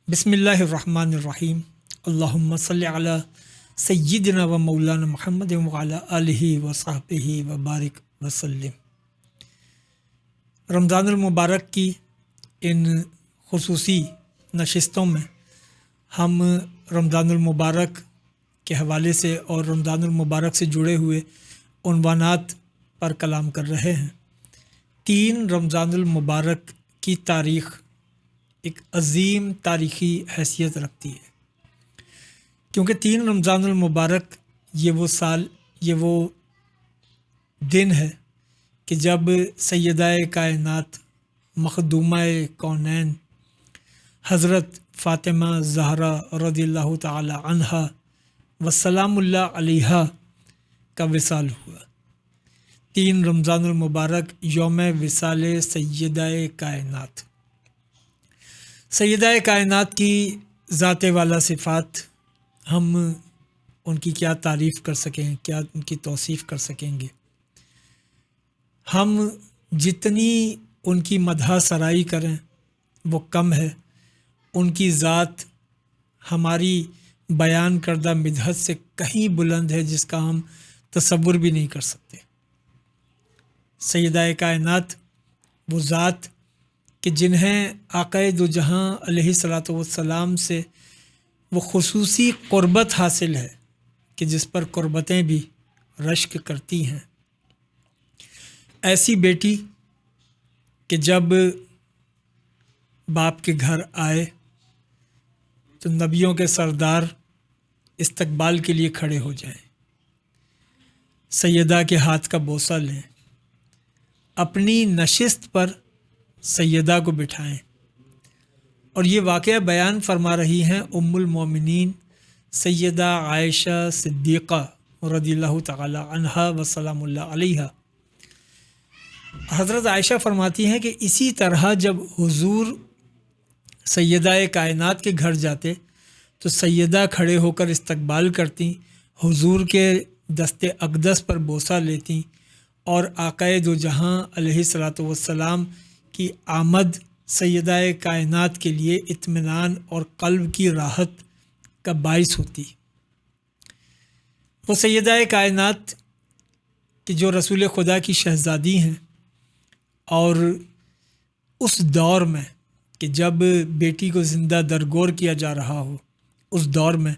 बिस्मिल्लाहिर्रहमानिर्रहीम। अल्लाहुम्मा सल्लि अला सय्यिदिना व मौलाना मुहम्मद व अला आलिहि व सहबिहि व बारिक वसल्लम। रमज़ानुल मुबारक की इन खुसूसी नशिस्तों में हम रमज़ानुल मुबारक के हवाले से और रमज़ानुल मुबारक से जुड़े हुए उन्वानात पर कलाम कर रहे हैं। 3 रमज़ानुल मुबारक की तारीख़ एक अज़ीम तारीख़ी हैसियत रखती है, क्योंकि 3 रमज़ानुल मुबारक ये वो दिन है कि जब सैयदा-ए कायनात मखदूमा-ए कौनैन हज़रत फ़ातिमा ज़हरा रज़ियल्लाहु ताला अन्हा व सलामुल्लाह अलैहा का विसाल हुआ। 3 रमज़ानुल मुबारक यौम विसाल सैयदा-ए कायनात। सैयदा-ए कायनात की ज़ाते वाला सिफ़ात हम उनकी क्या तारीफ़ कर सकें, क्या उनकी तौसीफ़ कर सकेंगे। हम जितनी उनकी मदह सराई करें वो कम है। उनकी ज़ात हमारी बयान करदा मिदहत से कहीं बुलंद है, जिसका हम तसव्वुर भी नहीं कर सकते। सैयदा-ए कायनात वो ज़ात कि जिन्हें आक़ाए दो जहां अलैहिस्सलातु वस्सलाम से वो खुसूसी क़ुर्बत हासिल है कि जिस पर क़ुर्बतें भी रश्क करती हैं। ऐसी बेटी कि जब बाप के घर आए तो नबियों के सरदार इस्तकबाल के लिए खड़े हो जाएं, सैयदा के हाथ का बोसा लें, अपनी नशिस्त पर सैयदा को बिठाएं। और ये वाक़या बयान फरमा रही हैं उम्मुल मोमिनीन सैयदा आयशा सिद्दीक़ा रज़ियल्लाहु ताला अन्हा व सलामुल्लाह अलैहा। हज़रत आयशा फरमाती हैं कि इसी तरह जब हुज़ूर सैयदा-ए कायनात के घर जाते तो सैयदा खड़े होकर इस्तकबाल करती, हुज़ूर के दस्ते अक़दस पर बोसा लेती और आक़ाए दो जहां अलैहिस्सलातु वस्सलाम की आमद सैयदा-ए कायनात के लिए इत्मीनान और क़ल्ब की राहत का बाइस होती। वो सैयदा-ए कायनात कि जो रसूल खुदा की शहज़ादी हैं, और उस दौर में कि जब बेटी को ज़िंदा दरगोर किया जा रहा हो, उस दौर में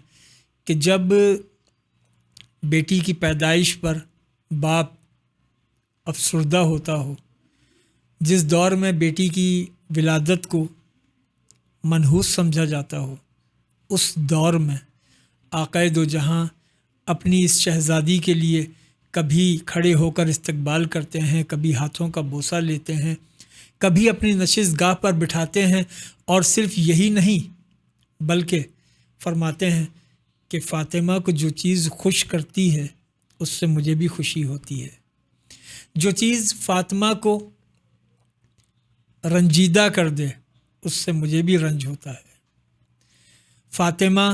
कि जब बेटी की पैदाइश पर बाप अफसरदा होता हो, जिस दौर में बेटी की विलादत को मनहूस समझा जाता हो, उस दौर में आक़ाए दो जहां अपनी इस शहज़ादी के लिए कभी खड़े होकर इस्तकबाल करते हैं, कभी हाथों का बोसा लेते हैं, कभी अपनी नशिस्त गाह पर बिठाते हैं। और सिर्फ़ यही नहीं बल्कि फरमाते हैं कि फ़ातिमा को जो चीज़ खुश करती है उससे मुझे भी खुशी होती है, जो चीज़ फ़ातिमा को रंजीदा कर दे उससे मुझे भी रंज होता है। फ़ातिमा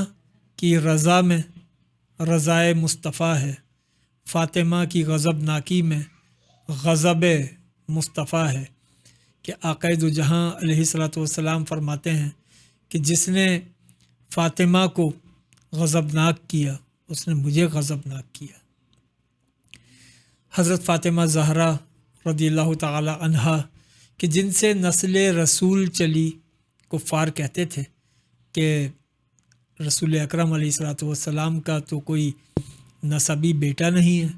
की रज़ा में रज़ाए मुस्तफ़ा है, फ़ातिमा की गज़बनाकी में गज़ब मुस्तफ़ा है कि आक़ाए दो जहां अलैहिस्सलातु वस्सलाम फरमाते हैं कि जिसने फ़ातिमा को गज़बनाक किया उसने मुझे गज़बनाक किया। हज़रत फ़ातिमा ज़हरा रज़ियल्लाहु ताला अन्हा कि जिनसे नस्ल रसूल चली, कुफ़ार कहते थे कि रसूल अकरम अलैहिस्सलातु वस्सलाम का तो कोई नसबी बेटा नहीं है,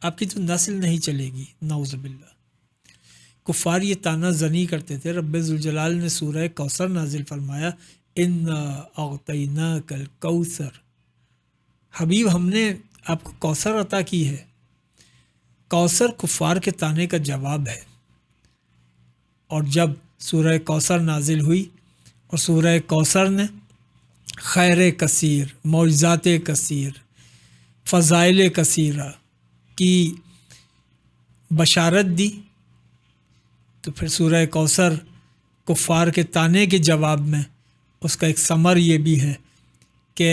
आपकी तो नस्ल नहीं चलेगी, नाउज़ बिल्लाह। कुफ़ार ये ताना ज़नी करते थे। रब्बे ज़ुल जलाल ने सूरह कौसर नाजिल फरमाया, इन्ना अअतैनाकल कौसर, हबीब हमने आपको कौसर अता की है। कौसर कुफ़ार के ताने का जवाब है। और जब सूरह कौसर नाजिल हुई और सूरह कौसर ने खैर कसीर, मौइज़ात कसीर, फ़ज़ाइल कसीरा की बशारत दी, तो फिर सूरह कौसर कुफ़ार के ताने के जवाब में उसका एक समर ये भी है कि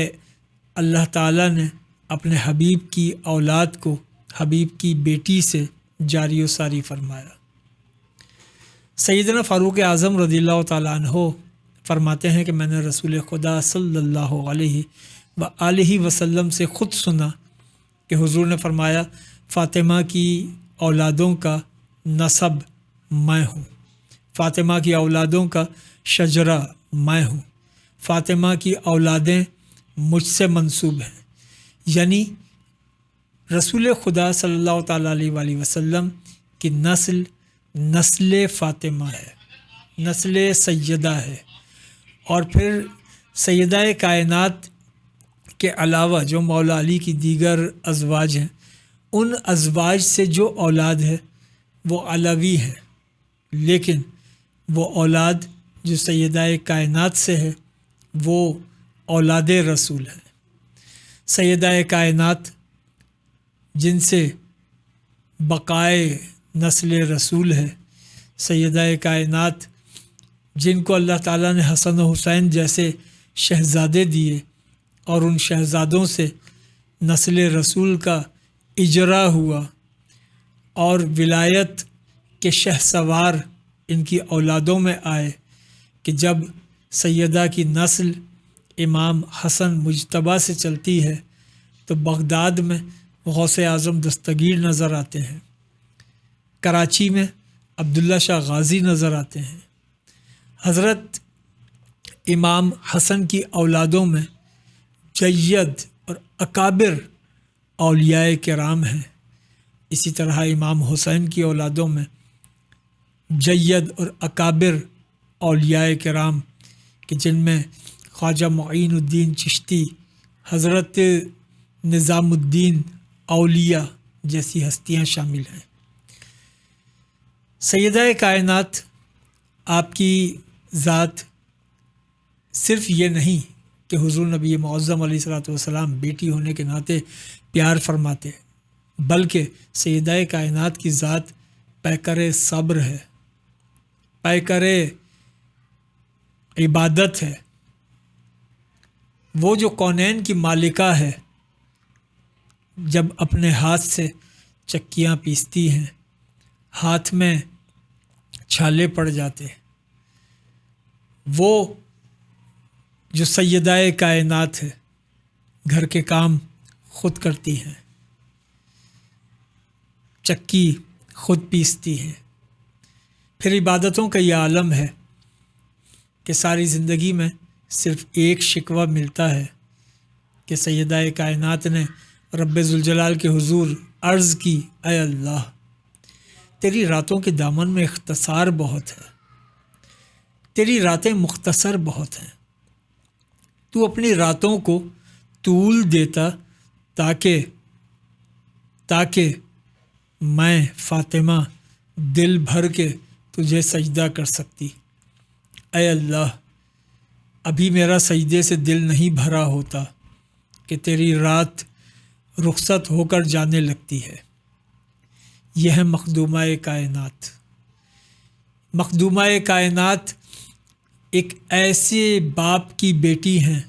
अल्लाह ताला ने अपने हबीब की औलाद को हबीब की बेटी से जारी व सारी फरमाया। सैयदना फ़ारूक़ आज़म रज़ियल्लाहु ताला अन्हो فرماتے ہیں کہ میں نے رسول خدا صلی اللہ علیہ وآلہ وسلم سے خود سنا کہ حضور نے فرمایا فاطمہ کی اولادوں کا نسب میں ہوں، فاطمہ کی اولادوں کا شجرہ میں ہوں، فاطمہ کی اولادیں مجھ سے منسوب ہیں۔ یعنی رسول خدا صلی اللہ تعالیٰ علیہ وآلہ وسلم کی نسل فاطمہ ہے، نسل سیدہ ہے۔ اور پھر سیدہ کائنات کے علاوہ جو مولا علی کی دیگر ازواج ہیں، ان ازواج سے جو اولاد ہے وہ علوی ہے، لیکن وہ اولاد جو سیدہ کائنات سے ہے وہ اولاد رسول ہے۔ سیدہ کائنات جن سے بقائے نسل رسول ہے، سیدہ کائنات جن کو اللہ تعالیٰ نے حسن و حسین جیسے شہزادے دیے اور ان شہزادوں سے نسل رسول کا اجرا ہوا اور ولایت کے شہسوار ان کی اولادوں میں آئے کہ جب سیدہ کی نسل امام حسن مجتبیٰ سے چلتی ہے تو بغداد میں غوث اعظم دستگیر نظر آتے ہیں، کراچی میں عبداللہ شاہ غازی نظر آتے ہیں۔ حضرت امام حسن کی اولادوں میں جید اور اکابر اولیاء کرام ہیں، اسی طرح امام حسین کی اولادوں میں جید اور اکابر اولیاء کرام کہ جن میں خواجہ معین الدین چشتی، حضرت نظام الدین اولیاء جیسی ہستیاں شامل ہیں۔ سیدہ کائنات آپ کی ذات صرف یہ نہیں کہ حضور نبی معظم علیہ الصلوۃ والسلام بیٹی ہونے کے ناطے پیار فرماتے، بلکہ سیدہ کائنات کی ذات پیکر صبر ہے، پیکر عبادت ہے۔ وہ جو کونین کی مالکہ ہے، جب اپنے ہاتھ سے چکیاں پیستی ہیں ہاتھ میں چھالے پڑ جاتے، وہ جو سیدہ کائنات ہے گھر کے کام خود کرتی ہیں، چکی خود پیستی ہیں۔ پھر عبادتوں کا یہ عالم ہے کہ ساری زندگی میں صرف ایک شکوہ ملتا ہے کہ سیدہ کائنات نے رب ذوالجلال کے حضور عرض کی، اے اللہ تیری راتوں کے دامن میں اختصار بہت ہے، تیری راتیں مختصر بہت ہیں، تو اپنی راتوں کو طول دیتا تاکہ میں فاطمہ دل بھر کے تجھے سجدہ کر سکتی۔ اے اللہ ابھی میرا سجدے سے دل نہیں بھرا ہوتا کہ تیری رات رخصت ہو کر جانے لگتی ہے۔ یہ ہے مخدومہ کائنات۔ مخدومہ کائنات ایک ایسے باپ کی بیٹی ہیں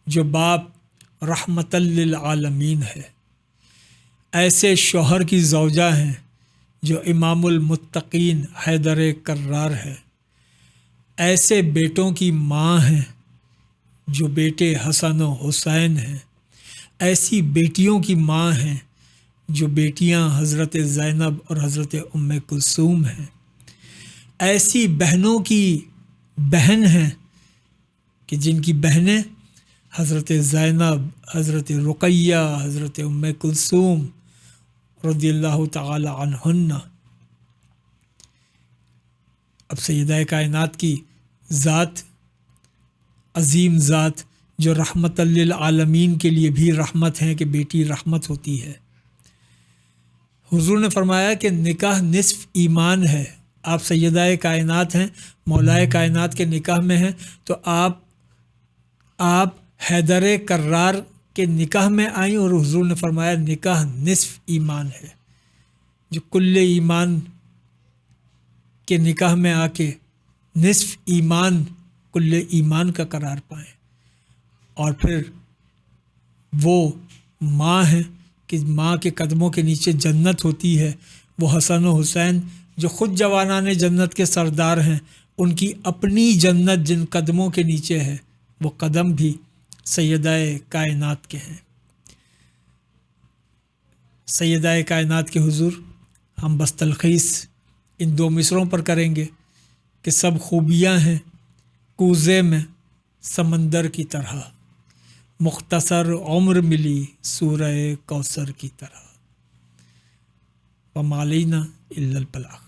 جو باپ رحمت للعالمین ہے، ایسے شوہر کی زوجہ ہیں جو امام المتقین حیدر کرار ہے، ایسے بیٹوں کی ماں ہیں جو بیٹے حسن و حسین ہیں، ایسی بیٹیوں کی ماں ہیں جو بیٹیاں حضرت زینب اور حضرت ام کلثوم ہیں، ایسی بہنوں کی بہن ہیں کہ جن کی بہنیں حضرت زینب، حضرت رقیہ، حضرت ام کلثوم رضی اللہ تعالی عنہن۔ اب سیدہ کائنات کی ذات، عظیم ذات جو رحمت للعالمین کے لیے بھی رحمت ہے کہ بیٹی رحمت ہوتی ہے، حضور نے فرمایا کہ نکاح نصف ایمان ہے۔ آپ سیدہ کائنات ہیں، مولائے کائنات کے نکاح میں ہیں، تو آپ حیدر کرار کے نکاح میں آئیں اور حضور نے فرمایا نکاح نصف ایمان ہے۔ جو کل ایمان کے نکاح میں آ کے نصف ایمان کل ایمان کا قرار پائیں، اور پھر وہ ماں ہیں کہ ماں کے قدموں کے نیچے جنت ہوتی ہے، وہ حسن و حسین جو خود جوانان جنت کے سردار ہیں، ان کی اپنی جنت جن قدموں کے نیچے ہے وہ قدم بھی سیدہ کائنات کے ہیں۔ سیدہ کائنات کے حضور ہم بس تلخیص ان 2 مصروں پر کریں گے کہ سب خوبیاں ہیں کوزے میں سمندر کی طرح، مختصر عمر ملی سورہ کوثر کی طرح، وما علینا الا البلاغ۔